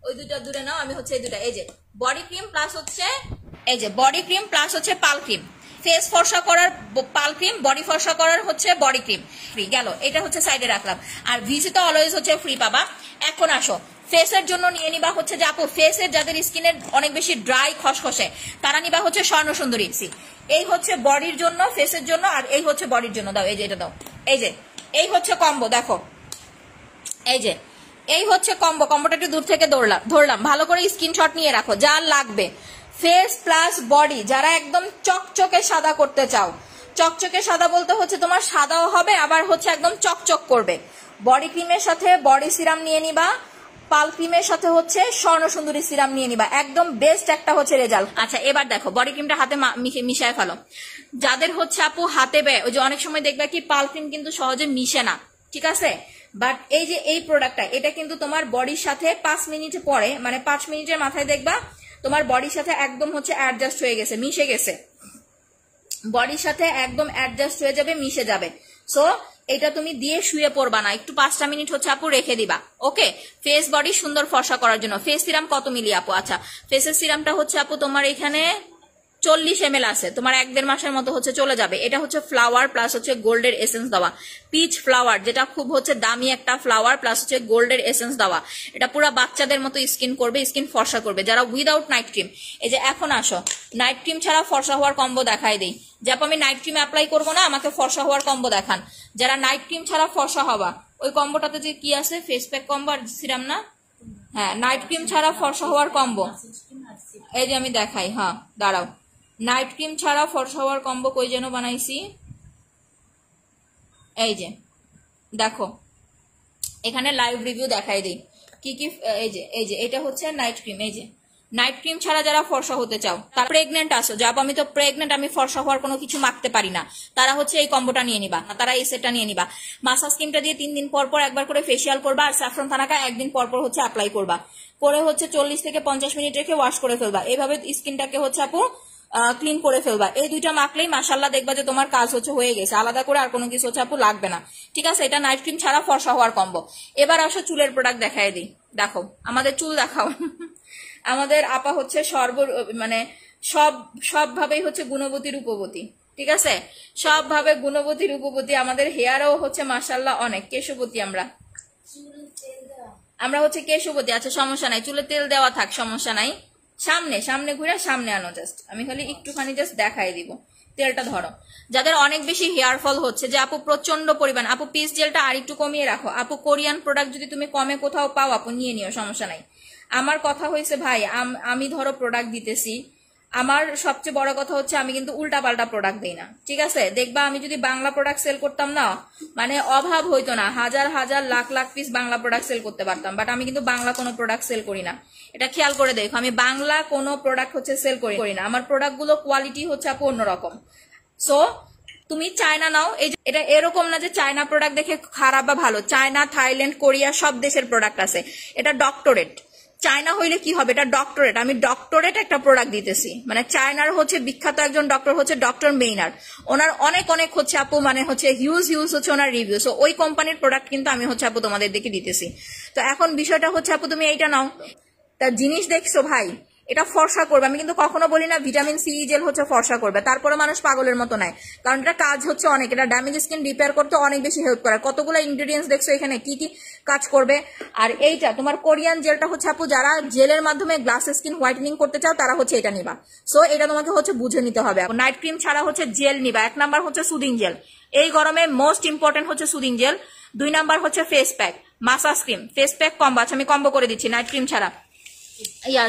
ওই 2টা দূরে নাও, আমি হচ্ছে এই 2টা, এই যে বডি ক্রিম প্লাস হচ্ছে এই যে বডি ক্রিম প্লাস হচ্ছে পাল ক্রিম, ফেস ফর্সা করার পাল ক্রিম, বডি ফর্সা করার হচ্ছে বডি ক্রিম, ফ্রি গেল, এটা হচ্ছে সাইডে রাখলাম। আর ভিসি তো অলওয়েজ হচ্ছে ফ্রি পাবা। এখন আসো ফেসের জন্য নিয়ে নিবা হচ্ছে যে আপু ফেসের যাদের স্কিনের অনেক বেশি ড্রাই খসখসে তারা নিবা হচ্ছে স্বর্ণ সুন্দরী, এই হচ্ছে বডির জন্য ফেসের জন্য, আর এই হচ্ছে বডির জন্য, দাও এই যে এটা দাও, এই যে এই হচ্ছে কম্বো, দেখো এই যে এই হচ্ছে কম্বো, কম্বোটা একটু দূর থেকে ধরলাম, ভালো করে স্ক্রিনশট নিয়ে রাখো যার লাগবে। ফেস প্লাস বডি যারা একদম চকচকে সাদা করতে চাও, চকচকে সাদা বলতে হচ্ছে তোমার সাদাও হবে আবার হচ্ছে একদম চকচক করবে, বডি ক্রিমের সাথে বডি সিরাম নিয়ে নিবা, পাল ক্রিমের সাথে হচ্ছে স্বর্ণ সুন্দরী সিরাম নিয়ে নিবা, একদম বেস্ট একটা হচ্ছে রেজাল্ট। আচ্ছা এবার দেখো বডি ক্রিমটা হাতে মিশায় ফেলো, যাদের হচ্ছে আপু হাতে ব্যয়, ওই যে অনেক সময় দেখবা কি পাল ক্রিম কিন্তু সহজে মিশে না, ঠিক আছে? বাট এই যে এই প্রোডাক্টটা এটা কিন্তু তোমার বডির সাথে 5 মিনিট পরে, মানে 5 মিনিটের মাথায় দেখবা তোমার বডির সাথে একদম হচ্ছে অ্যাডজাস্ট হয়ে গেছে, মিশে গেছে, বডির সাথে একদম অ্যাডজাস্ট হয়ে যাবে, মিশে যাবে। সো এটা তুমি দিয়ে শুয়ে পড়বা না, একটু 5টা মিনিট হচ্ছে আপু রেখে দিবা, ওকে? ফেস বডি সুন্দর ফর্সা করার জন্য। ফেস সিরাম কত মিলি আপু? আচ্ছা ফেসের সিরামটা হচ্ছে আপু তোমার এখানে 40 ml আছে, তোমার 1-1.5 মাসের মতো হচ্ছে চলে যাবে। এটা হচ্ছে ফ্লাওয়ার প্লাস হচ্ছে গোল্ডের এসেন্স দেওয়া, পিচ ফ্লাওয়ার যেটা খুব হচ্ছে দামি একটা ফ্লাওয়ার প্লাস হচ্ছে গোল্ডের এসেন্স দেওয়া, এটা পুরো বাচ্চাদের মতো স্কিন করবে, স্কিন ফর্সা করবে যারা উইদাউট নাইট ক্রিম। এই যে এখন আসো নাইট ক্রিম ছাড়া ফর্সা হওয়ার কম্বো দেখাই দেই, যাপ আমি নাইট ক্রিম অ্যাপ্লাই করবো না, আমাকে ফর্সা হওয়ার কম্বো দেখান। যারা নাইট ক্রিম ছাড়া ফর্সা হওয়া, ওই কম্বোটাতে যে কি আছে, ফেস প্যাক কম্বো আর সিরাম না, হ্যাঁ নাইট ক্রিম ছাড়া ফর্সা হওয়ার কম্বো, এই যে আমি দেখাই, হ্যাঁ দাঁড়াও, নাইট ক্রিম ছাড়া ফর্সা হওয়ার কম্বো কই যেন বানাইছি, এই যে দেখো এখানে লাইভ রিভিউ দেখাই দিই। কি কি, এই যে এটা হচ্ছে নাইট ক্রিম। এই যে নাইট ক্রিম ছাড়া যারা ফর্সা হতে চাও, তার প্রেগনেন্ট আসো, যাব আমি তো প্রেগনেন্ট, আমি ফর্সা হওয়ার কোনো কিছু মাখতে পারি না, তারা হচ্ছে এই কম্বোটা নিয়ে নিবা, তারা এই সেটটা নিয়ে নিবা। মাসাজ ক্রিমটা দিয়ে 3 দিন পর পর একবার করে ফেসিয়াল করবা, আর স্যাফরন থানাকা 1 দিন পর পর হচ্ছে অ্যাপ্লাই করবা, করে হচ্ছে 40 থেকে 50 মিনিট রেখে ওয়াশ করে ফেলবা। এইভাবে স্কিনটাকে হচ্ছে আপু ক্লিন করে ফেলবা। এই দুইটা মাখলেই মাশাআল্লাহ দেখবা যে তোমার কাজ হচ্ছে হয়ে গেছে, আলাদা করে আর কোনো কিছু হচ্ছে আপু লাগবে না। ঠিক আছে, এটা নাইট ক্রিম ছাড়া ফর্সা হওয়ার কম্বো। এবার আসো চুলের প্রোডাক্ট দেখাই দিই। দেখো আমাদের চুল দেখাও। আমাদের আপা হচ্ছে মানে সবভাবেই হচ্ছে গুণবতী রূপবতী। ঠিক আছে, সবভাবে গুণবতী রূপবতী। আমাদের হেয়ারও হচ্ছে মাশাআল্লাহ অনেক কেশবতী। আমরা হচ্ছে কেশবতী। আচ্ছা সমস্যা নাই, চুলে তেল দেওয়া থাক, সমস্যা নাই। সামনে ঘুরে সামনে আনো, জাস্ট আমি খালি একটুখানি জাস্ট দেখাই দিব। তেলটা ধরো, যাদের অনেক বেশি হেয়ার ফল হচ্ছে, যে আপু প্রচন্ড পরিমাণ, আপু পিস জেলটা আর একটু কমিয়ে রাখো। আপু কোরিয়ান প্রোডাক্ট যদি তুমি কমে কোথাও পাও আপু নিয়ে নিও, সমস্যা নাই। আমার কথা হয়েছে ভাই, আমি ধরো প্রোডাক্ট দিতেছি, আমার সবচেয়ে বড় কথা হচ্ছে আমি কিন্তু উল্টা পাল্টা প্রোডাক্ট দিই না। ঠিক আছে, দেখবা আমি যদি বাংলা প্রোডাক্ট সেল করতাম না, মানে অভাব হইতো না, হাজার হাজার lakh lakh piece Bangla product sell করতে পারতাম, বাট আমি কিন্তু বাংলা কোনো প্রোডাক্ট সেল করি না। এটা খেয়াল করে দেখো, আমি বাংলা কোনো প্রোডাক্ট হচ্ছে সেল করি না। আমার প্রোডাক্ট গুলো কোয়ালিটি হচ্ছে আপু অন্যরকম। সো তুমি চায়না নাও, এটা এরকম না যে চায়না প্রোডাক্ট দেখে খারাপ বা ভালো। চায়না, থাইল্যান্ড, কোরিয়া সব দেশের প্রোডাক্ট আছে। এটা ডক্টরেট। চায়না হইলে কি হবে, এটা ডক্টরেট। আমি ডক্টরেট একটা প্রোডাক্ট দিতেছি, মানে চায়নার হচ্ছে বিখ্যাত একজন ডক্টর হচ্ছে ডক্টর মেইনার, ওনার অনেক অনেক হচ্ছে আপু মানে হচ্ছে হিউজ হচ্ছে ওনার রিভিউ। সো ওই কোম্পানির প্রোডাক্ট কিন্তু আমি হচ্ছে আপু তোমাদের দিকে দিতেছি। তো এখন বিষয়টা হচ্ছে আপু তুমি এইটা নাও, তা জিনিস দেখছো ভাই, এটা ফর্সা করবে। আমি কিন্তু কখনো বলি না ভিটামিন সি জেল হচ্ছে ফর্সা করবে, তারপরে মানুষ পাগলের মতো নেয়, কারণ এটা কাজ হচ্ছে অনেক। এটা ড্যামেজ স্কিন রিপেয়ার করতে অনেক বেশি হেল্প করে। কতগুলো ইনগ্রেডিয়েন্টস দেখছো এখানে, কি কি কাজ করবে। আর এইটা তোমার কোরিয়ান জেলটা হচ্ছে আপু যারা জেলের মাধ্যমে গ্লাস স্কিন হোয়াইটেনিং করতে চাও তারা হচ্ছে এটা নিবা। সো এটা তোমাকে হচ্ছে বুঝে নিতে হবে। নাইট ক্রিম ছাড়া হচ্ছে জেল নিবা। 1 নাম্বার হচ্ছে সুদিং জেল, এই গরমে মোস্ট ইম্পর্টেন্ট হচ্ছে সুদিং জেল। 2 নাম্বার হচ্ছে face pack, massage cream, face pack combo. আচ্ছা আমি কম্বো করে দিচ্ছি নাইট ক্রিম ছাড়া।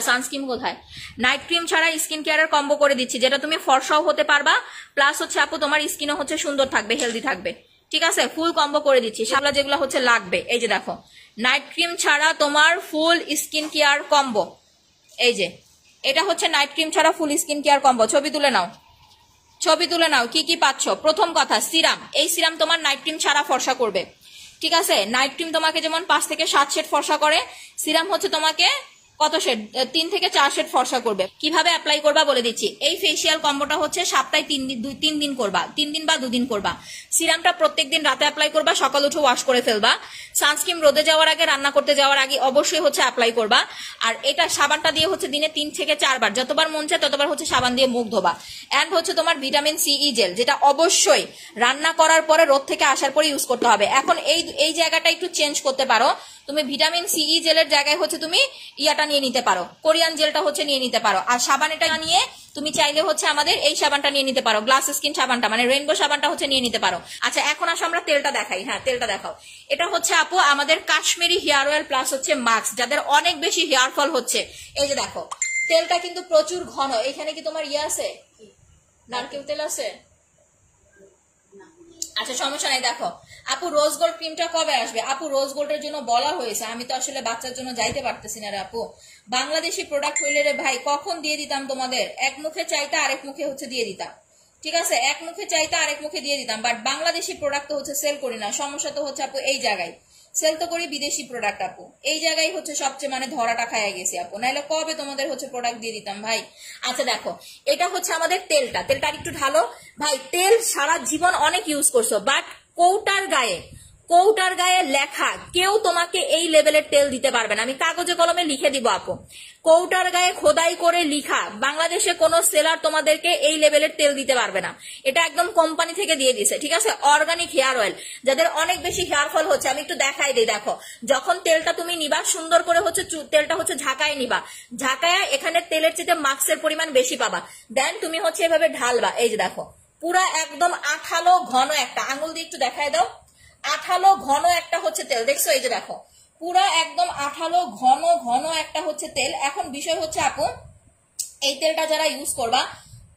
সানস্ক্রিন কোথায়, নাইট ক্রিম ছাড়া স্কিন কেয়ারের কম্বো করে দিচ্ছি, যেটা তুমি ফর্সাও হতে পারবা, প্লাস হচ্ছে আপু তোমার স্কিনও হচ্ছে সুন্দর থাকবে, হেলদি থাকবে। ঠিক আছে, ফুল কম্বো করে দিচ্ছি, সাবলা যেগুলো হচ্ছে লাগবে। এই যে দেখো নাইট ক্রিম ছাড়া তোমার ফুল স্কিন কেয়ার কম্বো। এই যে এটা হচ্ছে নাইট ক্রিম ছাড়া ফুল স্কিন কেয়ার কম্বো। ছবি তুলে নাও কি কি পাচ্ছ। প্রথম কথা সিরাম, এই সিরাম তোমার নাইট ক্রিম ছাড়া ফর্সা করবে। ঠিক আছে, নাইট ক্রিম তোমাকে যেমন 5 থেকে 7 শেড ফর্সা করে, সিরাম হচ্ছে তোমাকে কত শেড, 3 থেকে 4 শেড ফর্সা করবে। কিভাবে অ্যাপ্লাই করবা বলে দিচ্ছি। এই ফেসিয়াল কম্বোটা হচ্ছে সপ্তাহে 3 দিন করবা, 3 দিন বা 2 দিন করবা। সিরামটা প্রত্যেকদিন রাতে অ্যাপ্লাই করবা, সকাল উঠে ওয়াশ করে ফেলবা। সানস্ক্রিন রোদে যাওয়ার আগে, রান্না করতে যাওয়ার আগে অবশ্যই হচ্ছে অ্যাপ্লাই করবা। আর এটা সাবানটা দিয়ে হচ্ছে দিনে 3 থেকে 4 বার, যতবার মন চায় ততবার হচ্ছে সাবান দিয়ে মুখ ধোবা। এন্ড হচ্ছে তোমার ভিটামিন সি জেল, যেটা অবশ্যই রান্না করার পরে রোদ থেকে আসার পরে ইউজ করতে হবে। এখন এই জায়গাটা একটু চেঞ্জ করতে পারো, তুমি ভিটামিন সি জেলের জায়গায় হচ্ছে তুমি ইয়াটা নিয়ে নিতে পারো, কোরিয়ান জেলটা হচ্ছে নিয়ে নিতে পারো। আর সাবান এটা নিয়ে তুমি চাইলে হচ্ছে আমাদের এই সাবানটা নিয়ে নিতে পারো, গ্লাস স্কিন সাবানটা, মানে রেইনবো সাবানটা হচ্ছে নিয়ে নিতে পারো। আচ্ছা এখন আসো আমরা তেলটা দেখাই। হ্যাঁ তেলটা দেখাও। এটা হচ্ছে আপু আমাদের কাশ্মীরি হেয়ার অয়েল প্লাস হচ্ছে মাস্ক, যাদের অনেক বেশি হেয়ার ফল হচ্ছে। এই যে দেখো তেলটা কিন্তু প্রচুর ঘন। এখানে কি তোমার ইয়ে আছে, নারকেল তেল আছে? আচ্ছা সমস্যা নাই। দেখো আপু রোজ গোল্ড ক্রিমটা কবে আসবে? আপু রোজ গোল্ডের জন্য বলা হয়েছে, আমি তো আসলে বাচ্চার জন্য যাইতে পারতেছি না রে আপু। বাংলাদেশি প্রোডাক্ট হইলে রে ভাই কখন দিয়ে দিতাম তোমাদের, এক মুখে চাইতে আরেক মুখে হচ্ছে দিয়ে দিতাম। ঠিক আছে, এক মুখে চাইতে আরেক মুখে দিয়ে দিতাম, বাট বাংলাদেশি প্রোডাক্ট তো হচ্ছে সেল করি না। সমস্যা তো হচ্ছে আপু এই জায়গায়, সেল তো করি বিদেশি প্রোডাক্ট আপু, এই জায়গায় হচ্ছে সবচেয়ে মানে ধরাটা খাইয়া গেছি আপু, নাহলে কবে তোমাদের হচ্ছে প্রোডাক্ট দিয়ে দিতাম ভাই। আচ্ছা দেখো এটা হচ্ছে আমাদের তেলটা একটু ঢালো ভাই। তেল সারা জীবন অনেক ইউজ করছো, বাট কৌটার গায়ে লেখা কেউ তোমাকে এই লেভেলের তেল দিতে পারবে না। আমি কাগজে কলমে লিখে দিব আপু, কৌটার গায়ে খোদাই করে লিখা, বাংলাদেশে কোনো সেলার তোমাদেরকে এই লেভেলের তেল দিতে পারবে না। এটা একদম কোম্পানি থেকে দিয়ে দিছে। ঠিক আছে, অর্গানিক হেয়ার অয়েল, যাদের অনেক বেশি হেয়ার ফল হচ্ছে। আমি একটু দেখাই দিই। দেখো যখন তেলটা তুমি নিবা সুন্দর করে হচ্ছে তেলটা হচ্ছে ঝাঁকায় নিবা, ঝাঁকায় এখানে তেলের চেয়ে মাস্কের পরিমাণ বেশি পাবা, দেন তুমি হচ্ছে এভাবে ঢালবা। এই যে দেখো পুরা একদম আঠালো ঘন একটা, আঙুল দিয়ে একটু দেখায় দাও, আঠালো ঘন একটা হচ্ছে তেল, দেখছো? এই যে দেখো পুরা একদম আঠালো ঘন একটা হচ্ছে তেল। এখন বিষয় হচ্ছে আপু এই তেলটা যারা ইউজ করবা,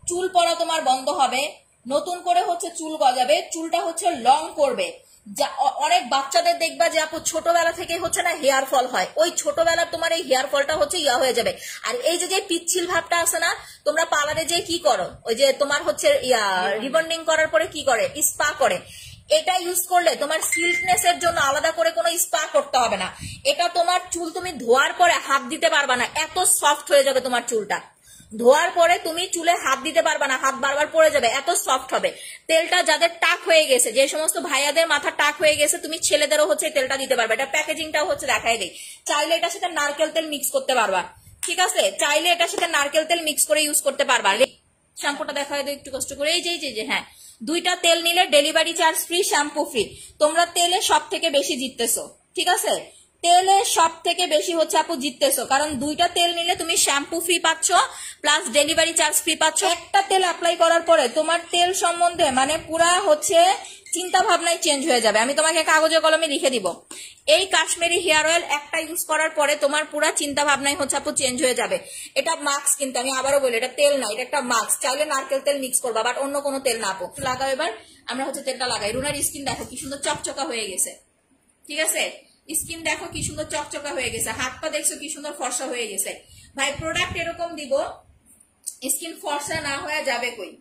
চুল পড়া তোমার বন্ধ হবে, নতুন করে হচ্ছে চুল গজাবে, চুলটা হচ্ছে লং করবে। অনেক বাচ্চাদের দেখবা যে আপু ছোটবেলা থেকে হচ্ছে না হেয়ার ফল হয়, ওই ছোটবেলা তোমার এই হেয়ার ফলটা হচ্ছে হয়ে যাবে। আর এই যে পিচ্ছিল ভাবটা আছে না, তোমরা পার্লারে যে কি করো, ওই যে তোমার হচ্ছে রিবন্ডিং করার পরে কি করে, স্পা করে, এটা ইউজ করলে তোমার সিল্কনেস এর জন্য আলাদা করে কোনো স্পা করতে হবে না। এটা তোমার চুল তুমি ধোয়ার পরে হাত দিতে পারবা না, এত সফট হয়ে যাবে তোমার চুলটা। ধোয়ার পরে তুমি চুলে হাত দিতে পারবা না, হাত বারবার পড়ে যাবে, এত সফট হবে। তেলটা যাদের টাক হয়ে গেছে, যে সমস্ত ভাইয়াদের মাথা টাক হয়ে গেছে, তুমি ছেলেদেরও হচ্ছে তেলটা দিতে পারবে। এটা প্যাকেজিংটাও হচ্ছে দেখাই দেই। চাইলে এটার সাথে নারকেল তেল মিক্স করতে পারবা, ঠিক আছে, চাইলে এটার সাথে নারকেল তেল মিক্স করে ইউজ করতে পারবা। শ্যাম্পুটা দেখাই দেয় একটু কষ্ট করে, এই যে হ্যাঁ, দুইটা তেল নিলে delivery charge free, shampoo free. তোমরা তেলে সব থেকে বেশি জিততেছো, ঠিক আছে, তেলে সব থেকে বেশি হচ্ছে আপু জিততেছো, কারণ দুইটা তেল নিলে তুমি শ্যাম্পু ফ্রি পাচ্ছ প্লাস ডেলিভারি চার্জ ফ্রি পাচ্ছ। একটা তেল অ্যাপ্লাই করার পরে তোমার তেল সম্বন্ধে মানে পুরা হচ্ছে চিন্তা ভাবনাই চেঞ্জ হয়ে যাবে। আমি তোমাকে কাগজে কলমে লিখে দিব, এই কাশ্মীরি হেয়ার অয়েল একটা ইউজ করার পরে তোমার পুরা চিন্তা ভাবনাই হচ্ছে আপু চেঞ্জ হয়ে যাবে। এটা মাস্ক, কিন্তু আমি আবারও বলি এটা তেল না, এটা একটা মাস্ক। চাইলে নারকেল তেল মিক্স করবা, বাট অন্য কোনো তেল না আপু। লাগাও এবার, আমরা হচ্ছে তেলটা লাগাই। রুনার স্কিন দেখো কি সুন্দর চকচকা হয়ে গেছে, ঠিক আছে, স্কিন দেখো কি সুন্দর চকচকা হয়ে গেছে, হাত পা দেখছো কি সুন্দর ফর্সা হয়ে গেছে। ভাই প্রোডাক্ট এরকম দিব, স্কিন ফর্সা না হয়ে যাবে কই,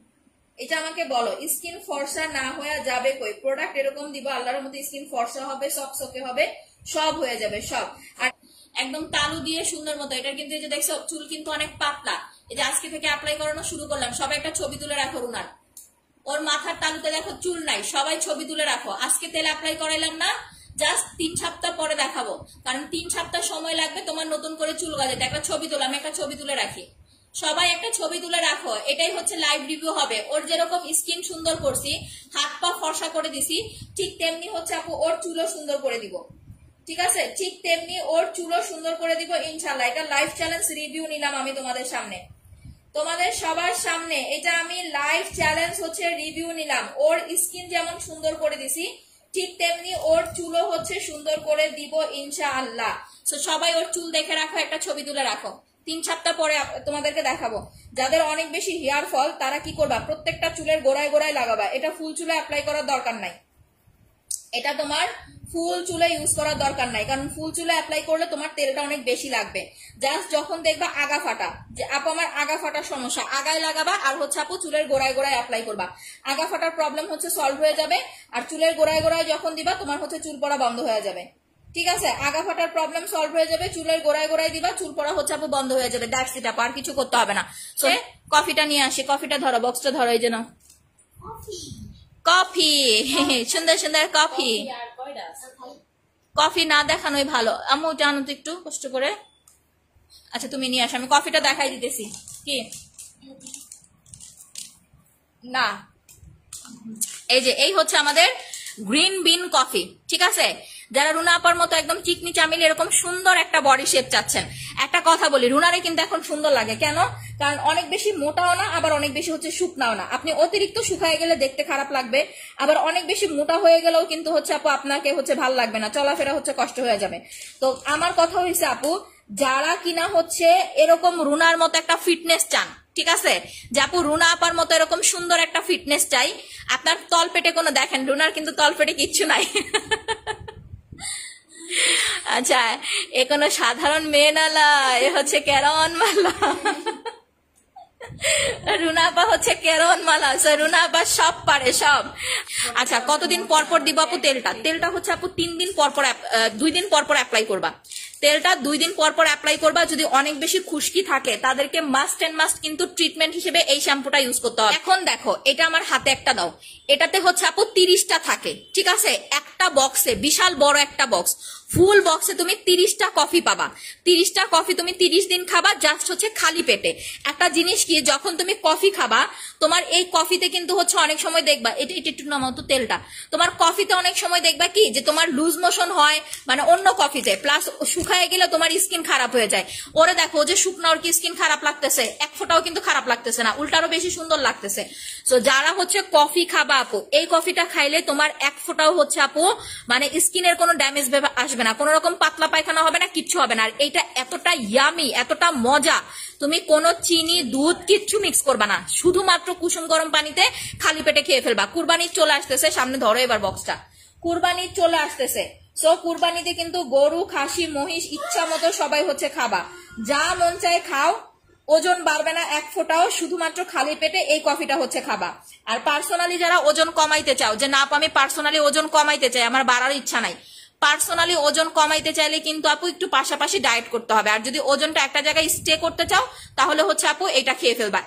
এটা আমাকে বলো, স্কিন ফর্সা না হয়ে যাবে কই? প্রোডাক্ট এরকম দিব, আল্লাহর মধ্যে স্কিন ফর্সা হবে, সকসকে হবে, সব হয়ে যাবে সব। আর একদম তালু দিয়ে সুন্দর মতো। এটার কিন্তু এই যে দেখছো চুল কিন্তু অনেক পাতলা, এই যে আজকে থেকে অ্যাপ্লাই করানো শুরু করলাম। সবাই একটা ছবি তুলে রাখো রুনার, ওর মাথার তালুতে দেখো চুল নাই, সবাই ছবি তুলে রাখো। আজকে তেল অ্যাপ্লাই করাইলাম না, জাস্ট 3 সপ্তাহ পরে দেখাবো, কারণ 3 সপ্তাহ সময় লাগবে তোমার নতুন করে চুল গজাতে। একটা ছবি তোলা, আমি একটা ছবি তুলে রাখি, সবাই একটা ছবি তুলে রাখো। এটাই হচ্ছে লাইভ রিভিউ হবে। ওর যেরকম স্কিন সুন্দর করছি, হাত পা ফর্সা করে দিছি, ঠিক তেমনি হচ্ছে আপু ওর চুলও সুন্দর করে দিব, ঠিক আছে, ঠিক তেমনি ওর চুলও সুন্দর করে দিব ইনশাল্লাহ। এটা লাইভ চ্যালেঞ্জ রিভিউ নিলাম আমি তোমাদের সামনে, তোমাদের সবার সামনে এটা আমি লাইভ চ্যালেঞ্জ হচ্ছে রিভিউ নিলাম। ওর স্কিন যেমন সুন্দর করে দিছি, ঠিক তেমনি ওর চুলও হচ্ছে সুন্দর করে দিব ইনশাআল্লাহ। সো সবাই ওর চুল দেখে রাখো, একটা ছবি তুলে রাখো। 3 সপ্তাহ পরে তোমাদেরকে দেখাবো। যাদের অনেক বেশি হেয়ার ফল তারা কি করবা, প্রত্যেকটা চুলের গোড়ায় গোড়ায় লাগাবা। এটা ফুল চুলে অ্যাপ্লাই করার দরকার নাই, এটা তোমার ফুল চুলে ইউজ করার দরকার নাই, কারণ ফুল চুলে অ্যাপ্লাই করলে তোমার তেলটা অনেক বেশি লাগবে। জাস্ট যখন দেখবা আগা ফাটা, যে আপু আমার আগা ফাটার সমস্যা, আগায় লাগাবা, আর হচ্ছে আপু চুলের গোড়ায় গোড়ায় অ্যাপ্লাই করবা। আগা ফাটার প্রবলেম হচ্ছে সলভ হয়ে যাবে, আর চুলের গোড়ায় গোড়ায় যখন দিবা তোমার হচ্ছে চুল পড়া বন্ধ হয়ে যাবে, ঠিক আছে। আগা ফাটার প্রবলেম সলভ হয়ে যাবে, চুলের গোড়ায় গোড়ায় দিবা, চুল পড়া হচ্ছে আপু বন্ধ হয়ে যাবে। দ্যাটস ইট আপু, আর কিছু করতে হবে না। সো কফিটা নিয়ে আসি, কফিটা ধরো, বক্সটা ধরো, এই যে নাও কফি, সুন্দর সুন্দর কফি। কফি না দেখানোই ভালো। আম্মু জানো তো একটু কষ্ট করে, আচ্ছা তুমি নিয়ে আসো, আমি কফিটা দেখাই দিতেছি। কি না, এই যে এই হচ্ছে আমাদের গ্রিন বিন কফি, ঠিক আছে। যারা রুনা আপার মতো একদম চিকনি চামিল এরকম সুন্দর একটা বডি শেপ চাচ্ছেন, একটা কথা বলি, রুনারে কিন্তু এখন সুন্দর লাগে কেন, কারণ অনেক বেশি মোটাও না, আবার অনেক বেশি হচ্ছে শুকনাও না। আপনি অতিরিক্ত শুকায় গেলে দেখতে খারাপ লাগবে, আবার অনেক বেশি মোটা হয়ে গেলেও কিন্তু হচ্ছে আপু আপনাকে হচ্ছে ভালো লাগবে না, চলাফেরা হচ্ছে কষ্ট হয়ে যাবে। তো আমার কথা হয়েছে আপু, যারা কিনা হচ্ছে এরকম রুনার মতো একটা ফিটনেস চান, ঠিক আছে, যে আপু রুনা আপার মতো এরকম সুন্দর একটা ফিটনেস চাই, আপনার তলপেটে কোনো, দেখেন রুনার কিন্তু তলপেটে কিচ্ছু নাই। আচ্ছা, এ কোনো সাধারণ মেয়ে নালা, এ হচ্ছে কেরন মালা। রুনা আপা হচ্ছে কেরন মালা, রুনা আপা সব পারে সব। আচ্ছা, কতদিন পর পর দিব আপু তেলটা? তেলটা হচ্ছে আপু 3 দিন পর পর, 2 দিন পর পর অ্যাপ্লাই করবা। তেলটা 2 দিন পর পর অ্যাপ্লাই করবা। যদি অনেক বেশি খুশকি থাকে তাদেরকে মাস্ট এন্ড মাস্ট কিন্তু ট্রিটমেন্ট হিসেবে এই শ্যাম্পুটা ইউজ করতে হবে। এখন দেখো, এটা আমার হাতে একটা দাও, এটাতে হচ্ছে আপু 30টা থাকে, ঠিক আছে, একটা বক্সে, বিশাল বড় একটা বক্স, ফুল বক্সে তুমি 30টা কফি পাবা। 30টা কফি তুমি 30 দিন খাবা, জাস্ট হচ্ছে খালি পেটে। একটা জিনিস কি, যখন তুমি কফি খাবা তোমার এই কফিতে কিন্তু হচ্ছে অনেক সময় দেখবা, এটা একটু নামাও তো তেলটা, তোমার কফিতে অনেক সময় দেখবা কি যে তোমার লুজ মোশন হয়, মানে অন্য কফিতে, প্লাস শুকায় গেলে তোমার স্কিন খারাপ হয়ে যায়। ওরে দেখো যে শুকনো, ওর কি স্কিন খারাপ লাগতেছে? এক ফোঁটাও কিন্তু খারাপ লাগতেছে না, উল্টারও বেশি সুন্দর লাগতেছে। তো যারা হচ্ছে কফি খাবা আপু, এই কফিটা খাইলে তোমার এক ফোঁটাও হচ্ছে আপু মানে স্কিনের কোনো ড্যামেজ আসবে না, কোনো রকম পাতলা পায়খানা হবে না, কিচ্ছু হবে না। আর এইটা এতটা ইয়ামি, এতটা মজা, তুমি কোনো চিনি দুধ কিচ্ছু মিক্স করবা না, শুধুমাত্র কুসুম গরম পানিতে খালি পেটে খেয়ে ফেলবা। কুরবানি চলে আসতেছে সামনে, ধরো এবার বক্সটা, কুরবানি চলে আসতেছে, সো কুরবানিতে কিন্তু গরু, খাসি, মহিষ ইচ্ছা মতো সবাই হচ্ছে খাবা, যা মন চায় খাও, ওজন বাড়বে না এক ফোঁটাও, শুধুমাত্র খালি পেটে এই কফিটা হচ্ছে খাবা। আর পার্সোনালি যারা ওজন কমাইতে চাও, যে না আপু আমি পার্সোনালি ওজন কমাইতে চাই, আমার বাড়ার ইচ্ছা নাই, পার্সোনালি ওজন কমাইতে চাইলে কিন্তু আপু একটু পাশাপাশি ডায়েট করতে হবে। আর যদি ওজনটা একটা জায়গায় স্টে করতে চাও তাহলে হচ্ছে আপু এটা খেয়ে ফেলবা।